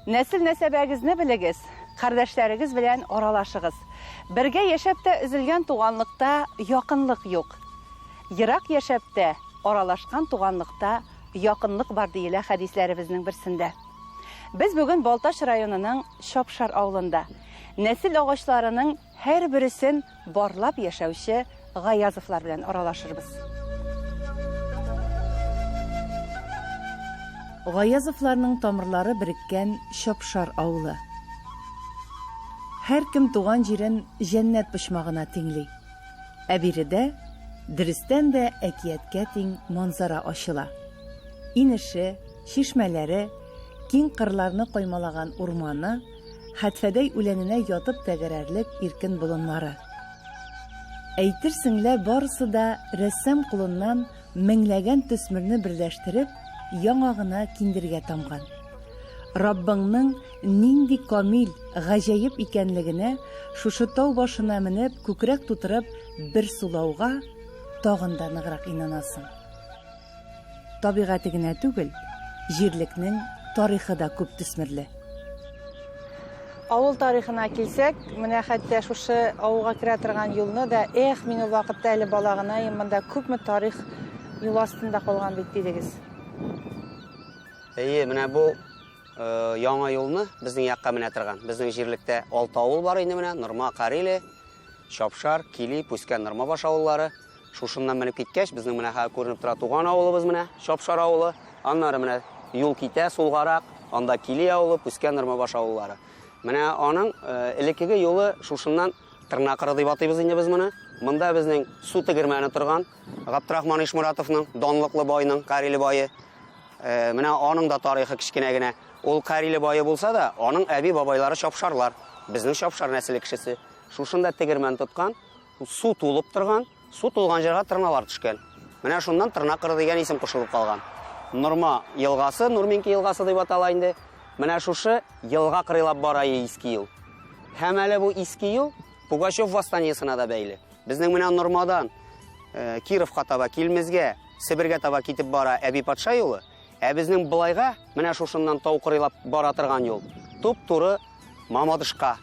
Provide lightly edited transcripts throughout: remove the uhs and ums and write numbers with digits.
Нәсел нәсәбәгезне белегез, кардәшләрегез белән аралашыгыз. Бергә яшәп тә üzülгән туганлыкта якынлык юк. Ерак яшәп тә аралашкан туганлыкта якынлык бар диелә хәдисләребезнең берсендә. Без бүген Балташ районының Шапшар авылында нәсел агачларының һәр берсен барлап яшәүче Гаязовлар белән аралашырбыз. Гаязовларның тамырлары береккән Шапшар авылы. Һәр кем туган җирен җәннәт почмагына тиңли. Ә биредә дөрестән дә әкияткә тиң манзара ачыла. Инеше, чишмәләре, киң кырларны каймалаган урманы, хәтфәдәй үләненә ятып тәгәрәрлек иркен болыннары. Әйтерсеңлә барысы да рәссам кулыннан меңләгән төсмерне берләштереп, яңа гына киндергә тамган. Раббыңның нинди камил, гаҗәеп икәнлегенә шушы тау башына менеп, күкрәк тутырып, бер сулауга тагын да ныграк инанасың. Табигаты генә түгел, җирлекнең тарихы да күп төсмерле. Авыл тарихына килсәк, менә хәтта шушы авылга керә торган юлны да, мин ул вакытта әле бала гына, монда күпме тарих юл астында калган бит дидегез. Менә бу яңа юлны безнең якка менә торган. Безнең җирлектә 6 авыл бар инде менә, Норма, Кареле, Шапшар, Кили, Пүскән, Норма баш авыллары. Шушыннан менеп киткәч, безнең менә хәзер күренеп тора туган авылыбыз менә, Шапшар авылы. Аннары менә юл китә сулгарак, анда Кили авылы, Пүскән, Норма баш авыллары. Менә аның элеккеге юлы шушыннан Тырнакыры дип атыйбыз инде без моны. Монда безнең су тегермәне торган, Габдрахман Ишмуратовның, данлыклы байның, Кареле бае. Менә аның да тарихы кичкенә генә. Ул Кареле бае булса да, аның әби бабайлары Шапшарлар. Безнең Шапшар нәселе кешесе. Шушында тегермән тоткан, су тулып торган, су тулган җиргә тырналар төшкән. Менә шуннан Тырнакыры дигән исем кушылып калган. Норма елгасы, Нурминки елгасы дип атала инде. Менә шушы елга кырыйлап бара иске ел. Һәм әле бу иске ел Пугачев восстаниесына да бәйле. Безнең менә Нормадан Кировка таба килмезгә, Себергә таба китеп бара Әби патша юлы. Ә безнең былайга менә шушыннан тау кырыйлап бара торган юл. Туп-туры Мамадышка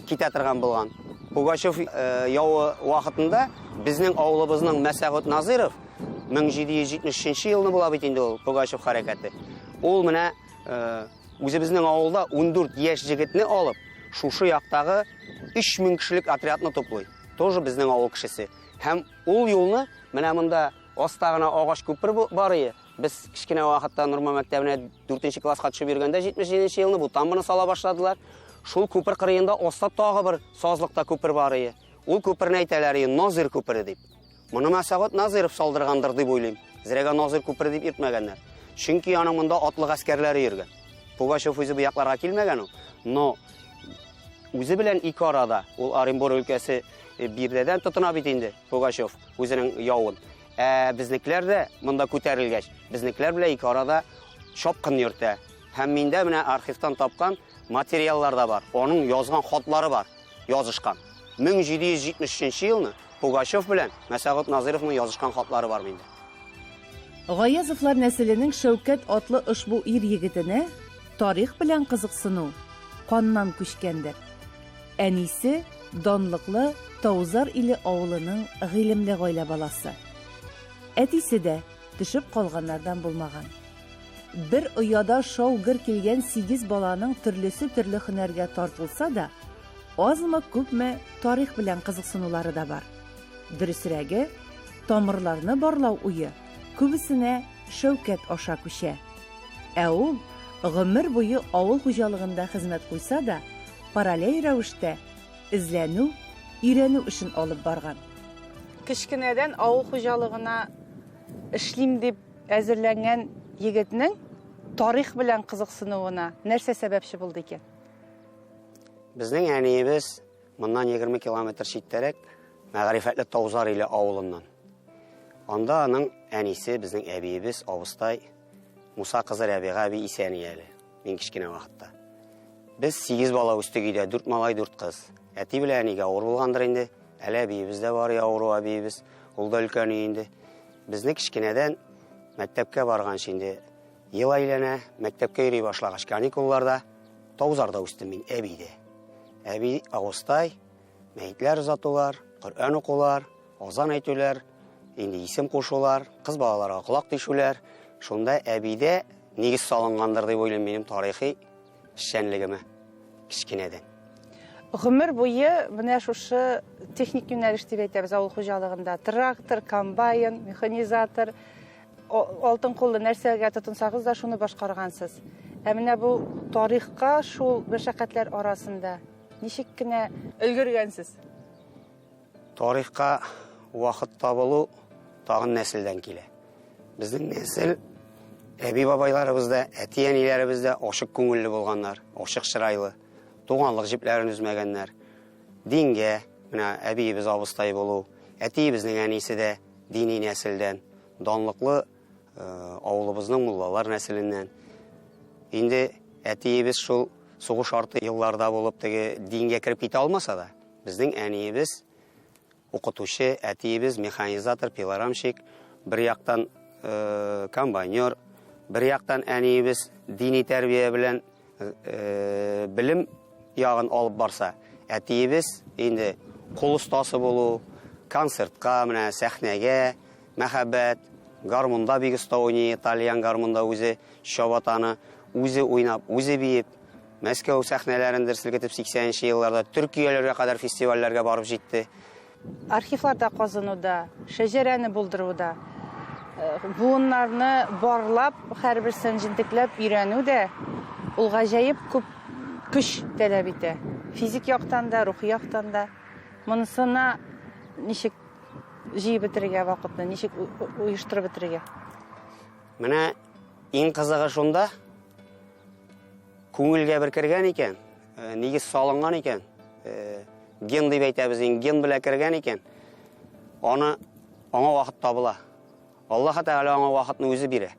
китә торган булган. Пугачев явы вакытында безнең авылыбызның Мәсәгут Назиров 1773 елны була бит инде ул Пугачев хәрәкәте. Ул менә үзебезнең авылда 14 яшь җегетне алып, шушы яктагы 3000 кешелек отрядны туплый. Тоже безнең авыл кешесе. Һәм ул юлны менә монда астагына агач күпер бар иде. Без кичкенә вакытта Норма мәктәбенә 4нче класска төшеп йөргәндә 77нче елны бу тамбыны сала башладылар. Шул күпер кырыенда аста тагы бер сазлыкта күпер бар иде. Ул күперне әйтәләр иде Назир күпере дип. Моны Мәсәгут Назиров салдыргандыр дип уйлыйм. Зрәгә Назир күпере дип йөртмәгәннәр. Чөнки аның монда атлык әскәрләре йөргән. Пугачев үзе бу якларга килмәгән ул. Но үзе белән ике арада ул Оренбур өлкәсе Бирдәдән тотына бит инде Пугачев үзенең явын. Безнекеләр дә монда күтәрелгәч, безнекеләр белән ике арада шапкын йөртә. Һәм миндә менә архивтан тапкан материаллар да бар. Аның язган хатлары бар, язышкан. 1773 елны Пугачев белән Мәсәгут Назировның язышкан хатлары бар миндә. Гаязовлар нәселенең Шәүкәт атлы ошбу ир егетенә тарих белән кызыксыну каннан күчкәндер. Әнисе данлыклы Таузар иле авылының гыйлемле гаилә баласы. Әтисе дә төшеп калганнардан булмаган. Бер ояда шау-гыр килгән 8 баланың төрлесе төрле һөнәргә тартылса да, азмы күпме тарих белән кызыксынулары да бар. Дөресрәге, тамырларны барлау уе күбесенә Шәүкәт аша күчә. Ә ул гомер буе авыл хуҗалыгында хезмәт куйса да, параллель рәвештә изләнү, өйрәнү эшен алып барган. Кичкенәдән авыл хуҗалыгына эшлим дип әзерләнгән егетнең тарих белән кызыксынуына нәрсә сәбәпче булды икән? Безнең әниебез моннан 20 километр читтәрәк мәгърифәтле Таузар иле авылыннан. Анда аның әнисе безнең әбиебез абыстай Муса кызы Рәбига әби Исәнияле. Мин кичкенә вакытта. Без 8 бала үстек өйдә, 4 малай, 4 кыз. Әти белән әнигә авыр булгандыр инде. Әле әбиебез дә бар, авыру әбиебез. Ул да өлкән инде. Безне кичкенәдән мәктәпкә барганчы инде ел әйләнә, мәктәпкә йөри башлагач каникулларда Таузарда үстем мин, әбиде. Әби Агустай, мәйтләр озатулар, Коръән укулар, азан әйтүләр, инде исем кушулар, кыз балаларга колак тишүләр. Шунда әбидә нигез салынгандыр дип уйлыйм минем тарихи эшчәнлегемә кичкенәдән. Гомер буе менә шушы техник юнәлеш дип әйтәбез авыл хуҗалыгында. Трактор, комбайн, механизатор, алтын куллы нәрсәгә тотынсагыз да шуны башкаргансыз. Ә менә бу тарихка шул мәшәкатьләр арасында ничек кенә өлгергәнсез? Тарихка вакыт табылу тагын нәселдән килә. Безнең нәсел әби бабайларыбызда, әти-әниләребездә ашык күңелле булганнар, ашык чырайлы, туганлык җипләрен үзмәгәннәр. Дингә, менә әбиебез абыстай булу, әтиебезнең әнисе дә дини нәселдән, данлыклы авылыбызның муллалар нәселеннән. Инде әтиебез шул сугыш арты елларда булып теге дингә кирип китә алмаса да, безнең әниебез укытучы, әтиебез механизатор, пилорамщик, бер яктан комбайнер, бер яктан әниебез дини тәрбия белән белем ягын алып барса, әтиебез инде кул устасы булу, концертка, менә сәхнәгә, мәхәббәт, гармунда бик оста уйный, итальян гармунда үзе чабатаны, үзе уйнап, үзе биеп, Мәскәү сәхнәләрендә силгәтеп 80нче елларда Төркияләргә кадәр фестивальләргә барып җитте. Архивларда казынуда, шәҗәрәне булдыруда, буыннарны барлап, һәрберсен җентекләп өйрәнү дә ул гаҗәеп күп көч таләп итә. Физик яктан да, рухи яктан да. Монысына ничек җыеп бетерергә вакытны, ничек уйыштырып бетерергә? Менә иң кызыгы шунда, күңелгә бер кергән икән, нигез салынган икән, ген дип әйтәбез, ген белән кергән икән, аңа вакыт табыла. Аллаһ Тәгалә аңа вакытны үзе бирә.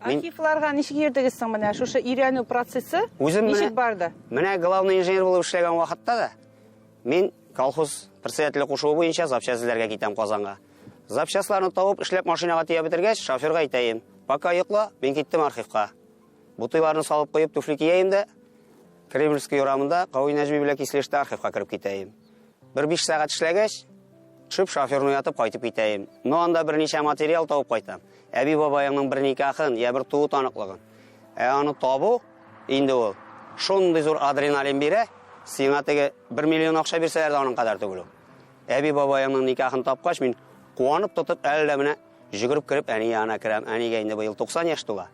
Архивларга ничек йөрдегез соң менә шушы өйрәнү процессы ничек барды? Менә главный инженер булып эшләгән вакытта да мин колхоз председателе кушуы буенча запчасларга китәм Казанга. Запчасларны табып эшләп машинага тия бетергәч, шоферга әйтәем: "Пока йокла, мин киттем архивка. Бутыйларны салып куеп туфли киям да, Кремльский урамында Кавый Нәҗми белән кислештә архивка кирип китәем. Бер 5 сәгать эшләгәч, төшеп шоферны ятып кайтып китәем. Но анда берничә материал табып кайтам. Әби бабайның бер никахын, я бер туу таныклыгын. Аны табу инде ул шундый зур адреналин бирә, сиңа теге 1 миллион акча бирсәләр дә аның кадәр түгел. Әби бабайның никахын тапкач, мин куанып тотып әллә менә җигереп кирип әни янына керәм. Әнигә инде быел 90 яшь тула.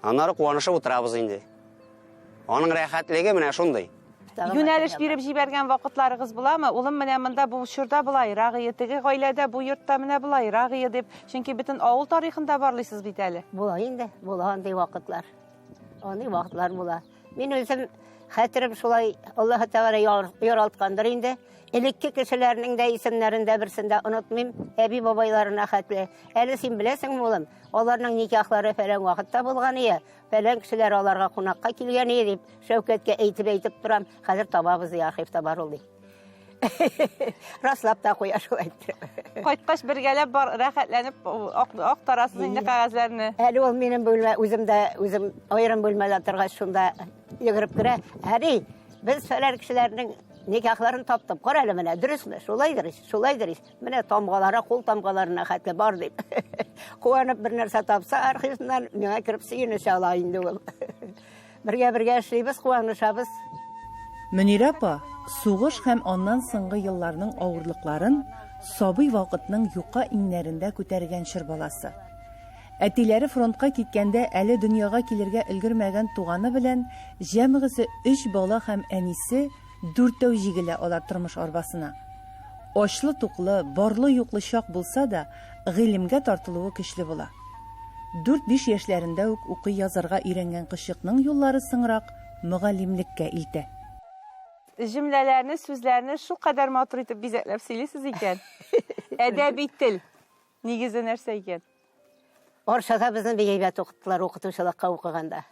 Аннары куанышып утырабыз инде. Аның рәхәтлеге менә шундый. Юнәлеш биреп җибәргән вакытларыгыз буламы? Улым менә монда бу чорда булай, рагые теге гаиләдә бу йортта менә булай, рагые дип, чөнки бөтен авыл тарихында барлыйсыз бит әле. Була инде, була андый вакытлар. Андый вакытлар була. Мин үзем хәтерем шулай Аллаһ Тәгалә яралткандыр инде. Элекке кешеләрнең дә исемнәрендә берсендә онытмыйм. Әби бабайларына хәтле. Әле син беләсеңме, улым? Аларның никахлары фәлән вакытта булган иде. Фәлән кешеләр аларга кунакка килгән иде дип Шәүкәткә әйтеп торам. Хәзер табабыз архивта бар ул ди. Раслап та куя шулай. Кайткач бергәләп бар, рәхәтләнеп актарасыз инде кагазларны. Әле ул минем бүлмә, үзем аерым бүлмәдә торгач шунда йөгереп керә. Әри, без фәлән кешеләрнең никахларын таптып, кара әле менә, дөресме? Шулайдыр. Менә тамгалары, кул тамгаларына хәтле бар дип. Куанып бер нәрсә тапса, архивнан миңа кирип сөенеш ала инде ул. Бергә эшлибез, куанышабыз. Мөнирә апа, сугыш һәм аннан соңгы елларның авырлыкларын сабый вакытның юка иңнәрендә күтәргән чыр баласы. Әтиләре фронтка киткәндә әле дөньяга килергә өлгермәгән туганы белән җәмгысе 3 бала һәм әнисе 4 җигелә алар тормыш арбасына. Ачлы туклы, барлы юклы чак булса да, гыйлемгә тартылуы көчле була. 4-5 яшьләрендә үк укый язарга өйрәнгән кышыкның юллары сыңрак мөгаллимлеккә илтә. Җөмләләрне, сүзләрне шул кадәр матур итеп бизәкләп сөйлисез икән. Әдәби тел нигезе нәрсә икән? Аршада безне бигәйбәт укыттылар укытучылыкка укыганда.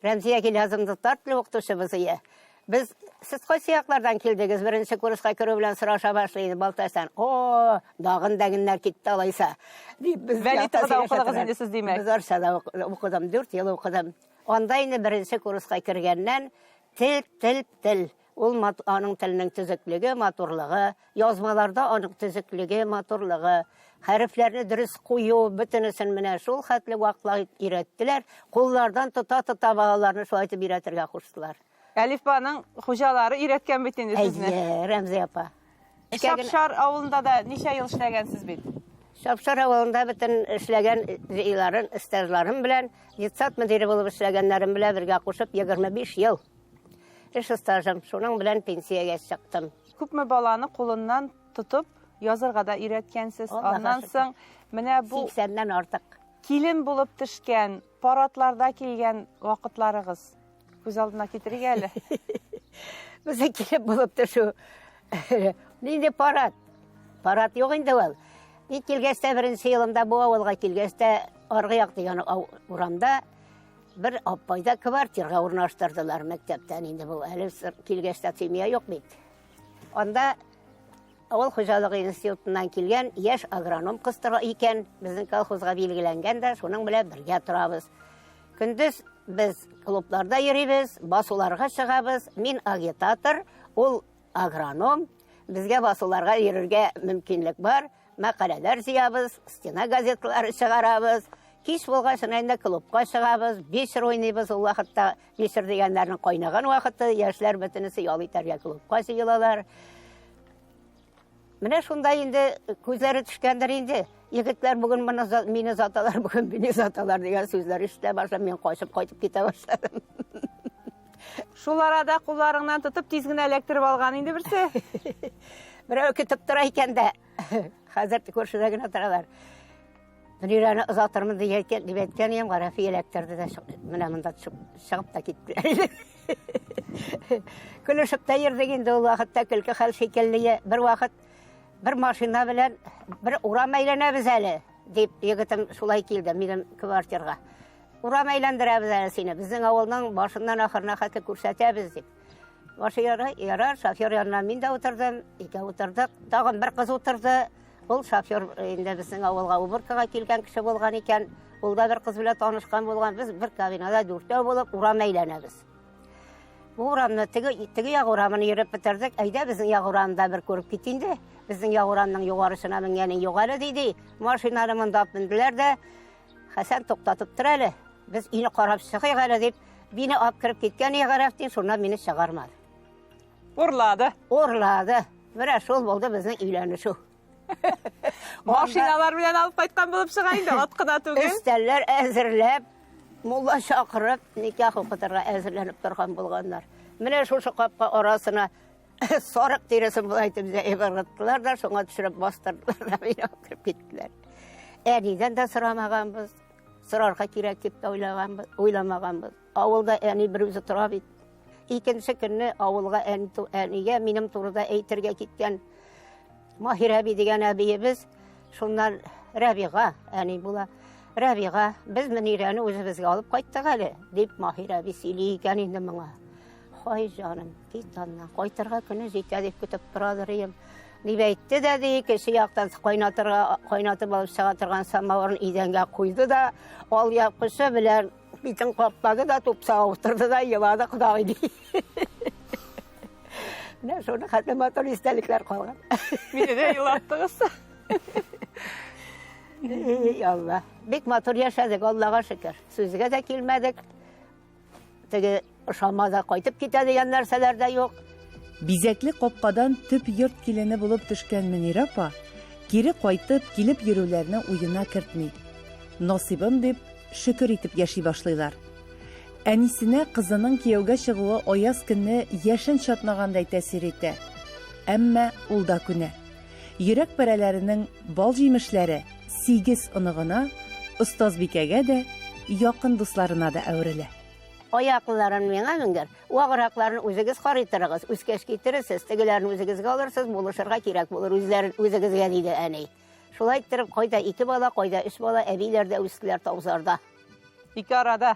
Рәмзия Гилязымдыктар теле укытучыбыз ия. Без сез кайсы яклардан килдегез? Беренче курска керү белән сораша башлый Балташтан. О, дагын дәгеннәр китте алайса. Без Вәлитовда укыдыгыз инде сез димәк. Без Аршада укыдым, 4 ел укыдым. Анда инде беренче курска кергәннән Тел. Ул аның теленең төзеклеге, матурлыгы, язмаларда аның төзеклеге, матурлыгы, хәрефләрне дөрес кую, бөтенесен менә шул хәтле вакытлар өйрәттеләр. Куллардан тота балаларны шулай итеп өйрәтергә куштылар. Әлифбаның хуҗалары өйрәткән бит инде сезне. Әйе, Рәмзия апа. Шапшар авылында да ничә ел эшләгәнсез бит? Шапшар авылында бөтен эшләгән җыйларын, стажларым белән, детсад мөдире булып эшләгәннәрем белән бергә кушып 25 ел. Эш стажым, шуның белән пенсиягә чыктым. Күпме баланы кулыннан тотып язырга да өйрәткәнсез. Аннан соң менә бу 80-дән артык. килен булып төшкән, паратларда килгән вакытларыгыз күз алдына китерик әле. Безгә килеп булып төшү. Нинди парат? Парат юк инде ул. Мин килгәстә беренче елымда бу авылга килгәстә аргы як дигән урамда bir апайда квартирага урнаштырдылар мәктәптән инде бу. Әле килгәстә семья юк бит. Анда авыл хуҗалыгы институтыннан килгән яшь агроном кыстыра икән, безнең колхозга билгеләнгән дә, шуның белән бергә торабыз. Көндез без клубларда йөрибез, басуларга чыгабыз. Мин агитатор, ул агроном. Безгә басуларга йөрергә мөмкинлек бар. Мәкаләләр җыябыз, стена газетлары чыгарабыз. Кич булгачын инде клубка чыгабыз, бишер уйныйбыз. Ул вакытта бишер дигәннәрнең кайнаган вакыты, яшьләр бөтенесе ял итәргә клубка җыелалар. Менә шунда инде күзләре төшкәндер инде. Егетләр бүген мине заталар, бүген мине заталар дигән сүзләр ишетә башлап, мин кайтып китә башладым. Шул арада кулларыңнан тотып тиз генә эләктереп алган инде берсе. Берәү көтеп тора икән дә. Хәзер күршедә генә торалар. Мөнирәне озатырмын дип әйткән идем, Гарафи эләктерде дә менә монда чыгып та китте. Көлешеп тә йөрдек инде ул вакытта, көлке хәл шикелле. Бер вакыт bir машина белән bir урам әйләнәбез әле дип егетем шулай килде минем квартирага. Урам әйләндерәбез әле сине. Безнең авылның башыннан ахырына хәтле күрсәтәбез дип. Машинага ярар, шофер янына мин дә утырдым, икәү утырдык. Тагын бер кыз утырды. Ул шофер инде безнең авылга убыркага килгән кеше булган икән. Ул да бер кыз белән танышкан булган. Без бер кабинада дүртәү булып урам әйләнәбез. Бу урамны теге як урамын йөреп бетердек. Әйдә безнең як урамда бер күреп кит инде. Безнең як урамның югарысына менгәнең югары диде. Машинаны монда менделәр дә Хәсән туктатып тор әле. Без өйне карап чыгыйк әле дип, бине алып кирип киткән Яграфтин, шуннан мине чыгармады. Урлады. Менә шул булды безнең өйләнешү. Машиналар белән алып кайткан булып чыга инде, ат кына түгел. Өстәлләр әзерләп, мулла чакырып, никах укытырга әзерләнеп торган булганнар. Менә шушы капка арасына сарык тиресен булай итеп җибәрделәр дә, шуңа төшереп бастырдылар да мине алып кирип киттеләр. Әнидән дә сорамаганбыз, сорарга кирәк дип уйламаганбыз. Авылда әни бер үзе тора бит. Икенче көнне авылга әнигә минем турыда әйтергә киткән Маһирәби дигән әбиебез, шуннан Рәбига, әни була. Рәбига, без Мөнирәне үзебезгә алып кайттык әле, дип Маһирәби сөйли икән инде моңа. Хай җаным, кит аннан, кайтырга көне җитә дип көтеп торадыр идем. Дип әйтте дә ди, кеше яктан кайнатып алып чыга торган самавырын идәнгә куйды да, ал япкышы белән битен каплады да, тупсага утырды да, елады Кудагый ди. Менә шуны хәтле матур истәлекләр калган. Мине дә елаттыгыз. Алла. Бик матур яшәдек, Аллага шөкер. Сүзгә дә килмәдек. Теге шамада кайтып китә дигән нәрсәләр дә юк. Бизәкле капкадан төп йорт килене булып төшкән Мөнирә апа кире кайтып килеп йөрүләрне уена кертми. Насибым дип шөкер итеп яши башлыйлар. Әнисенә кызының кияүгә чыгуы аяз көнне яшен чатнагандай тәэсир итә. Әмма ул да күнә. Йөрәк пәрәләренең бал җимешләре 8 оныгына, остазбикәгә дә, якын дусларына да әверелә. Аякларын миңа менгәр, вагыракларын үзегез карыйтырыгыз, үскәч китерерсез, тегеләрне үзегезгә алырсыз, булышырга кирәк булыр үзегезгә диде әни. Шулай иттереп, кайда 2 бала, кайда 3 бала, әбиләр дә үстеләр Таузарда. Ике арада.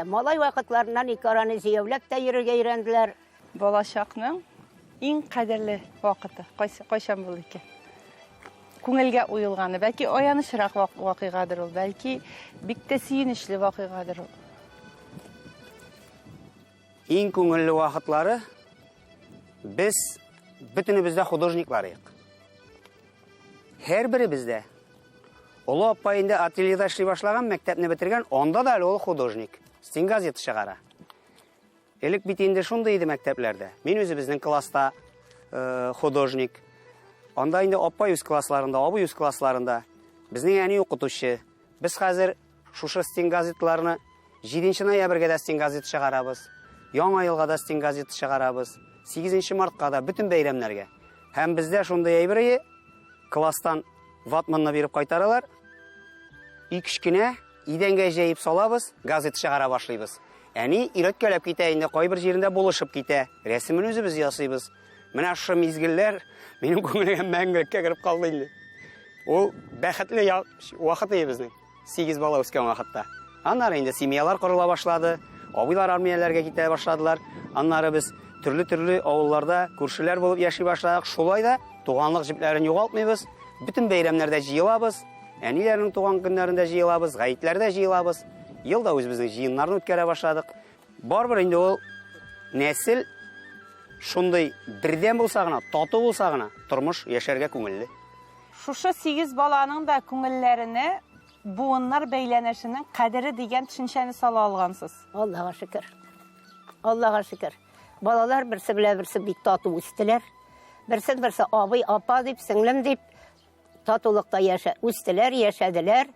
Малай вакытларыннан 2 араны җыяулап та йөрергә өйрәнделәр. Балачакның иң кадерле вакыты кайчан булды икән? Күңелгә уелганы, бәлки аянычрак вакыйгадыр ул, бәлки бик тә сөенечле вакыйгадыр ул. Иң күңелле вакытлары без бөтенебездә художниклар ек. Һәр беребездә. Олы апа инде ательеда эшли башлаган, мәктәпне бетергән, анда да әле ул художник. Стенгазет чыгара. Элек бит инде шундый иде мәктәпләрдә. Мин үзе безнең класста художник. Анда инде апа үз классларында, абый үз классларында. Безнең әни укытучы. Без хәзер шушы стенгазетларны 7 ноябрьгә дә стенгазет чыгарабыз. Яңа елга да стенгазет чыгарабыз. 8 мартка да бөтен бәйрәмнәргә. Һәм бездә шундый әйберие класстан ватманны биреп кайтаралар. Икешкенә идәнгә җәеп салабыз, газет чыгара башлыйбыз. Әни ирәткәләп китә инде, кайбер җирендә булышып китә. Рәсемен үзебез ясыйбыз. Менә шу мизгелләр минем күңелгә мәңгелеккә кирип калды инде. Ул бәхетле вакыт иде безнең. 8 бала үскән вакытта. Аннары инде семьялар корыла башлады. Абыйлар армияләргә китә башладылар. Аннары без төрле авылларда күршеләр булып яши башладык. Шулай да туганлык җипләрен югалтмыйбыз. Бүтән бәйрәмнәрдә җыелабыз. Әниләрнең туган көннәрендә җыелабыз, гаетләрдә җыелабыз. Елда үзебезнең җыеннарны үткәрә башладык. Барбыр инде ул нәсел шундый бердәм булса гына, тату булса гына тормыш яшәргә күңелле. Шушы 8 баланың да күңелләренә буыннар бәйләнешенең кадере дигән төшенчәне сала алгансыз. Аллаһка шөкер. Аллаһка шөкер. Балалар берсе белән берсе бик тату үстеләр. Берсе абый, апа дип, сеңлем дип татулыкта үстеләр, яшәделәр.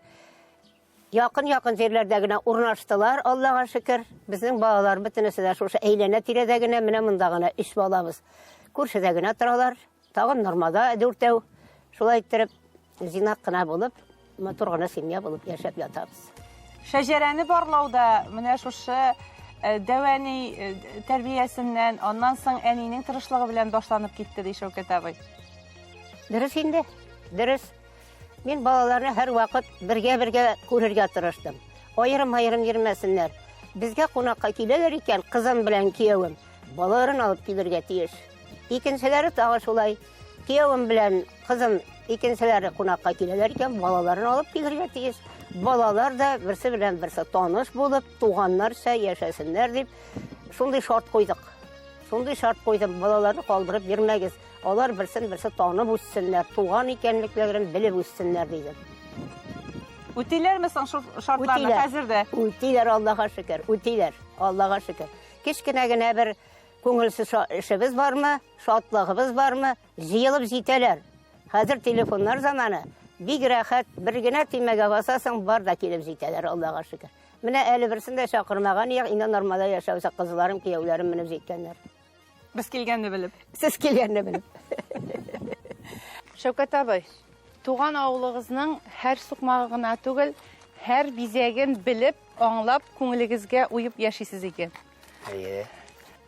Якын җирләрдә генә урнаштылар, Аллаһка шөкер. Безнең балалар бөтенесе дә шушы әйләнә тирәдә генә, менә монда гына 3 балабыз. Күршедә генә торалар. Тагын нормада 4. Шулай иттереп, зинак кына булып, матур гына семья булып яшәп ятабыз. Шәҗәрәне барлауда менә шушы дәвани тәрбиясеннән, аннан соң әнинең тырышлыгы белән башланып китте ди Шәүкәт абый. Дөрес инде. Дөрес. Мин балаларны һәр вакыт бергә күрергә тырыштым. Аерым йөрмәсеннәр. Безгә кунакка киләләр икән, кызым белән киявем. Балаларын алып килергә тиеш. Икенчеләре тагы шулай. Киявем белән кызым икенчеләре кунакка киләләр икән, балаларын алып килергә тиеш. Балалар да берсе белән берсе таныш булып, туганнарча яшәсеннәр дип, шундый шарт куйдык. Шундый шарт куйдым, балаларны калдырып йөрмәгез. Алар берсе танып үссеннәр, туган икәнлекләрен белеп үссеннәр дидем. Үтиләрме соң шартларны хәзер дә? Үтиләр, Аллаһка шөкер, үтиләр, Аллаһка шөкер. Кичкенә генә бер күңелсез эшебез бармы, шатлыгыбыз бармы, җыелып җитәләр. Хәзер телефоннар заманы. Бик рәхәт, бер генә тимәгә басасың, бар да килеп җитәләр, Аллаһка шөкер. Менә әле берсендә чакырмаган, инде нормалда яшәүсә кызларым, кияүләрем менеп җиткәннәр. Без килгәнне белеп. Сез килгәнне белеп. Шәүкәт абый, туган авылыгызның һәр сукмагы гына түгел, һәр бизәген белеп, аңлап, күңелегезгә уеп яшисез икән. Әйе.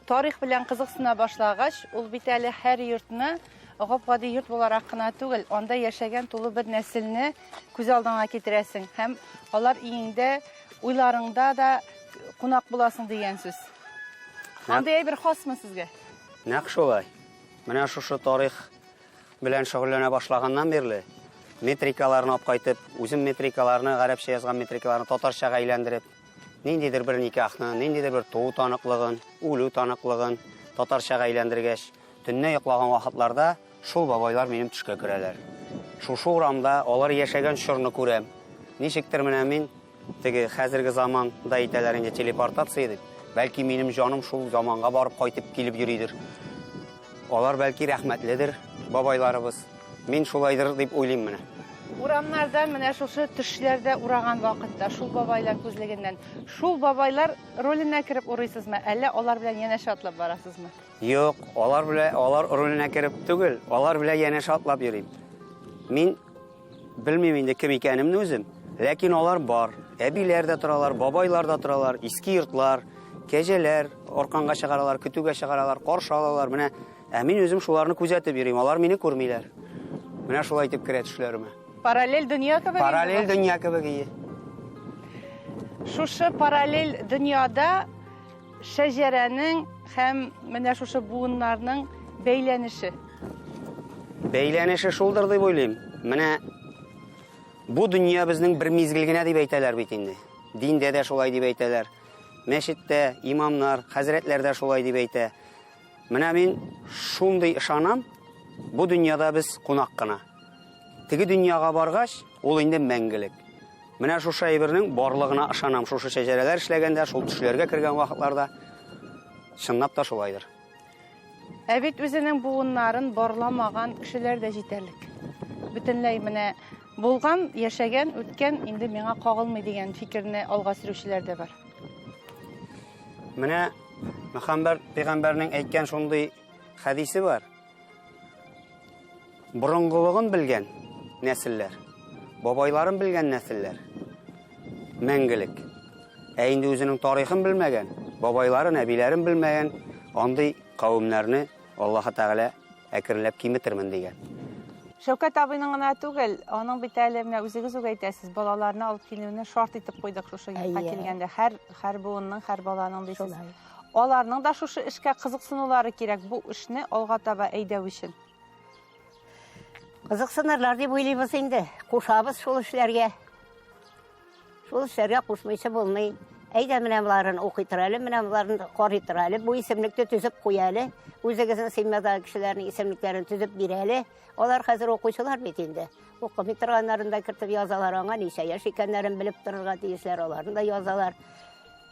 Тарих белән кызыксына башлагач, ул бит әле һәр йортны гап-гади йорт буларак кына түгел, анда яшәгән тулы бер нәселне күз алдыңа китерәсең һәм алар иңдә, уйларыңда да кунак буласың дигән сүз. Андый бер хасмы сезгә? Нәкъ шулай. Менә шушы тарих белән шөгыльләнә башлаганнан бирле метрикаларны алып кайтып, үзем метрикаларны, гарәпчә язган метрикаларны татарчага әйләндереп, ниндидер бер никахны, ниндидер бер туу таныклыгын, үлү таныклыгын татарчага әйләндергәч, төнне йоклаган вакытларда шул бабайлар минем төшкә керәләр. Шушы урамда алар яшәгән чорны күрәм. Ничектер менә мин теге хәзерге заманда әйтәләр инде телепортация дип. Бәлки минем җаным шул заманга барып кайтып килеп йөридер. Алар бәлки рәхмәтледер, бабайларыбыз. Мин шулайдыр дип уйлыйм менә. Урамнардан менә шушы төшләрдә ураган вакытта шул бабайлар күзлегеннән, шул бабайлар роленә кереп урыйсызмы, әллә алар белән янәшә атлап барасызмы? Юк, алар роленә кереп түгел, алар белән янәшә атлап йөрим. Мин белмим инде кем икәнемне үзем, ләкин алар бар. Әбиләр дә торалар, бабайлар да торалар, иске йортлар, кәҗәләр арканга чыгаралар, көтүгә чыгаралар, каршы алалар. Менә мин үзем шуларны күзәтеп йөрим, алар мине күрмиләр. Менә шулай итеп керә төшләремә. Параллель дөнья кебек. Параллель дөнья кебек. Шушы параллель дөньяда шәҗәрәнең һәм менә шушы буыннарның бәйләнеше. Бәйләнеше шулдыр дип уйлыйм. Менә бу дөнья безнең бер мизгел генә дип әйтәләр бит инде. Диндә дә шулай дип әйтәләр. мәчеттә имамнар, хәзрәтләр дә шулай дип әйтә. Менә мин шундый ышанам, бу дөньяда без кунак кына. Теге дөньяга баргач, ул инде мәңгелек. Менә шушы әйбернең барлыгына ышанам. Шушы шәҗәрәләр эшләгәндә, шул төшләргә кергән вакытларда чынлап та шулайдыр. Ә бит үзенең буыннарын барламаган кешеләр дә җитәрлек. Бөтенләй менә булган, яшәгән, үткән, инде миңа кагылмый дигән фикерне алга сөрүчеләр дә бар. Менә Мөхәммәд пәйгамбәрнең әйткән шундый хәдисе бар. Борынгылыгын белгән нәселләр, бабайларын белгән нәселләр мәңгелек. Ә инде үзенең тарихын белмәгән, бабайларын, әбиләрен белмәгән андый кавемнәрне Аллаһ Тәгалә әкренләп киметермен дигән. Шәүкәт абыйның гына түгел, аның бит әле менә үзегез үк әйтәсез, балаларны алып килүне шарт итеп куйдык шушы якка килгәндә. Һәр буынның, һәр баланың дисез. Аларның да шушы эшкә кызыксынулары кирәк, бу эшне алга таба әйдәү өчен. Кызыксынырлар дип уйлыйбыз инде. Кушабыз шул эшләргә. Шул эшләргә кушмыйча булмый. Әйдә менә буларын укый әле, менә буларын карый әле, бу исемлекне төзеп куя әле, үзегезнең сыймадагы кешеләрнең исемлекләрен төзеп бирә әле. Алар хәзер укучылар бит инде. Укымый торганнарын да кертеп язалар, аңа ничә яшь икәннәрен белеп торырга тиешләр, аларны да язалар.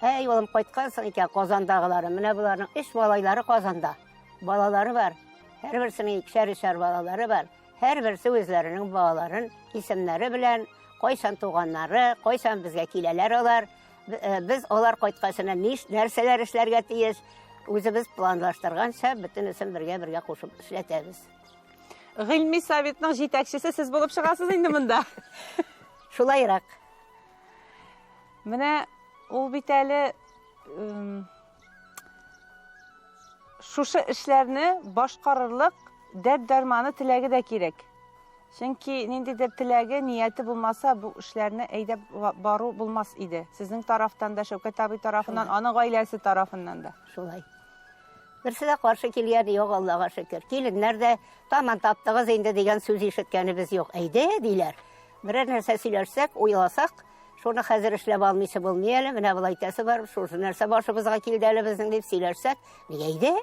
Әй, улым кайткансың икән Казандагылары, менә буларның 3 балайлары Казанда. Балалары бар. Һәрберсенең 2-3 балалары бар. Һәрберсе үзләренең балаларын исемнәре белән, кайчан туганнары, кайчан безгә киләләр алар. Без алар кайткачына нәрсәләр эшләргә тиеш, үзебез планлаштырганча бөтенесен бергә кушып эшләтәбез. Гыйльми советның җитәкчесе сез булып чыгасыз инде монда. Шулайрак. Менә ул бит әле шушы эшләрне башкарырлык дәрт-дарманы теләге дә кирәк. Чөнки ниндидер теләге, нияте булмаса, бу эшләрне әйдәп бару булмас иде. Сезнең тарафтан да, Шәүкәт абый тарафыннан, аның гаиләсе тарафыннан да. Шулай. Берсе дә каршы килгән юк, Аллага шөкер. Киленнәр дә таман таптыгыз инде дигән сүз ишеткәнебез юк. Әйдә диләр. Берәр нәрсә сөйләшсәк, уйласак, шуны хәзер эшләп алмыйсы булмый әле. Менә булай әйтәсе бар, шушы нәрсә башыбызга килде әле безнең дип сөйләшсәк, әйдә.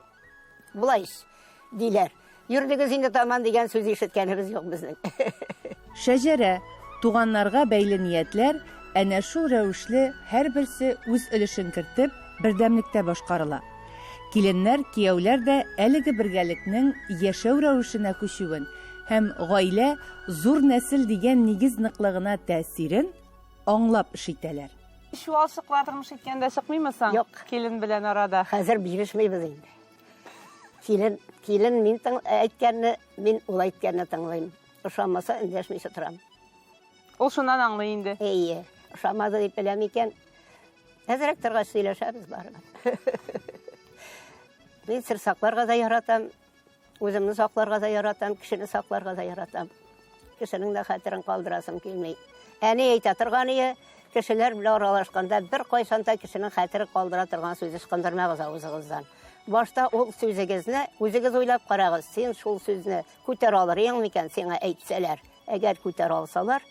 Булай диләр. Йөрдегез инде таман дигән сүз ишеткәнебез юк безнең. Шәҗәрә, туганнарга бәйле ниятләр әнә шул рәвешле һәрберсе үз өлешен кертеп, бердәмлектә башкарыла. Киленнәр, кияүләр дә әлеге бергәлекнең яшәү рәвешенә күчүен һәм гаилә зур нәсел дигән нигез ныклыгына тәэсирен аңлап эш итәләр. Шуалчыклар тормыш иткәндә чыкмыймы соң? Юк. Килен белән арада. Хәзер бирешмәйбез инде. Килен мин әйткәнне, мин ул әйткәнне тыңлыйм. Ошамаса эндәшмичә торам. Ул шуннан аңлый инде. Әйе, ошамады дип беләм икән. Әзрәк торгач сөйләшәбез барыбер. Мин сер сакларга да яратам, үземне сакларга да яратам, кешене сакларга да яратам. Кешенең дә хәтерен калдырасым килмәй. Әни әйтә торганы, кешеләр белән аралашканда бер кайчан да кешенең хәтерен калдыра торган сүз ышкындырмагыз авызыгыздан. Башта ул сүзегезне үзегез уйлап карагыз. Син шул сүзне күтәр алырың микән сиңа әйтсәләр? Әгәр күтәр алсалар,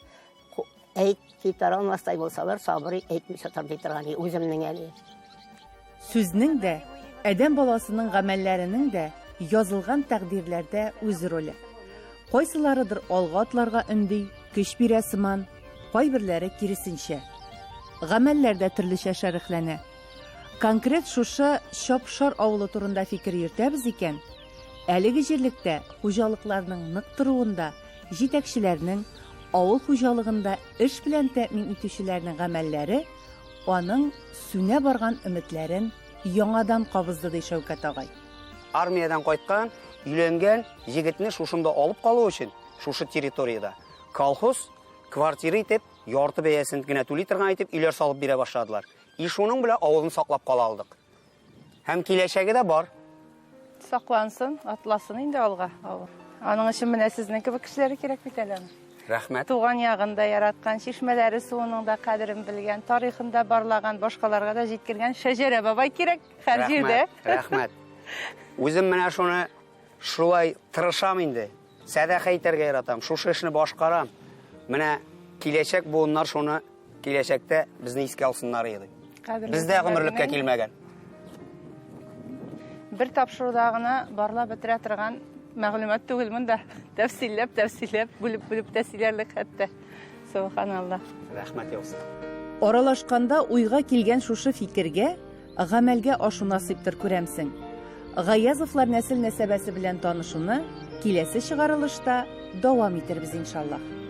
әйт, күтәр алмастай булсалар, сабыр әйтмичә торды торганы үземнең әле. Сүзнең дә, адәм баласының гамәлләренең дә язылган тәкъдирләрдә үз роле. Кайсыларыдыр алга атларга өнди, көч бирә сыман, кайберләре киресенчә. Гамәлләрдә төрлечә шәрехләнә. Конкрет шушы Шопшар авылы турында фикер йөртәбез икән, әлеге җирлектә хуҗалыкларның нык торуында, җитәкчеләрнең авыл хуҗалыгында эш белән тәэмин итүчеләрнең гамәлләре аның сүнә барган өметләрен яңадан кабызды ди Шәүкәт агай. Армиядан кайткан, өйләнгән җегетне шушында алып калу өчен, шушы территорияда колхоз квартира итеп, ярты бәясен генә түли торган итеп өйләр салып бирә башладылар. Шуның белән авылны саклап кала алдык. Һәм киләчәге дә бар. Саклансын, атласын инде алга. Аның өчен менә сезнең кебек кешеләр кирәк бит әле. Рәхмәт. Туган ягында яраткан, чишмәләре суының да кадерен белгән, тарихында барлаган, башкаларга да җиткергән Шәҗәрә бабай кирәк һәр җирдә. Рәхмәт. Үзем менә шуны шулай тырышам инде. Сәдәха итәргә яратам, шушы эшне башкарам. Менә киләчәк буыннар шуны киләчәктә безне искә алсыннар иде. Бездә гомерлеккә килмәгән. Бер тапшыруда гына барлап бетерә торган мәгълүмат түгел монда. Тәфсилләп, бүлеп тәсилләрлек хәтта. Субханаллах. Рәхмәт яусын. Аралашканда уйга килгән шушы фикергә гамәлгә ашу насыйптыр күрәмсең. Гаязовлар нәсел нәсәбәсе белән танышуны киләсе чыгарылышта дәвам итербез иншаллах.